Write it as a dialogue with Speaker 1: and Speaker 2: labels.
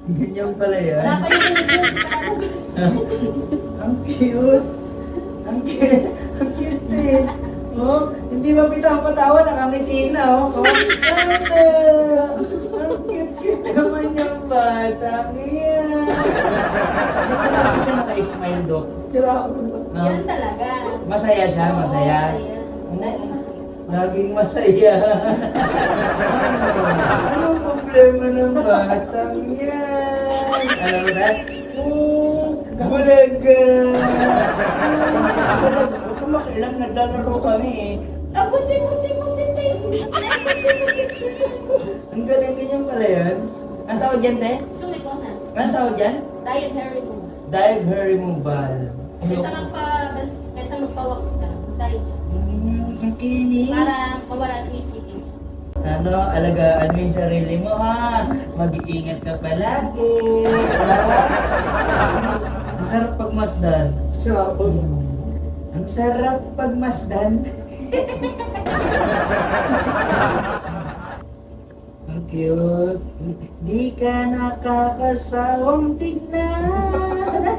Speaker 1: Ganyan pala yan.
Speaker 2: Wala pa yung buhok.
Speaker 1: Ang cute. Ang cute. Ang cute eh. Oh, hindi ba pitaw-patawa, nakangiti na oh. Oh, ano? Ang cute-cute naman yung batang yan. Bakit siya naka-smile, Dok?
Speaker 2: Yan talaga.
Speaker 1: Masaya siya, masaya.
Speaker 2: Oo, masaya.
Speaker 1: Laging masaya. Anong problema ng batang yan? Alam mo na? Bulaga! Kumakilang naglalaro kami eh. Ah, buti! Ang galing ganyan pala yan. Ang tawag dyan, te?
Speaker 2: Sumiko na.
Speaker 1: Ang tawag dyan?
Speaker 2: Diet hair removal.
Speaker 1: Diet hair removal.
Speaker 2: Kaysa magpa-wax ka. Diet.
Speaker 1: Ang kinis.
Speaker 2: Para mawala ang itchiness.
Speaker 1: Ano, alagaan mo yung sarili mo ha. Mag-iingat ka palagi. Ang sarap pagmasdan. Ang sarap pagmasdan. Ang cute. Di ka nakakasawang tignan.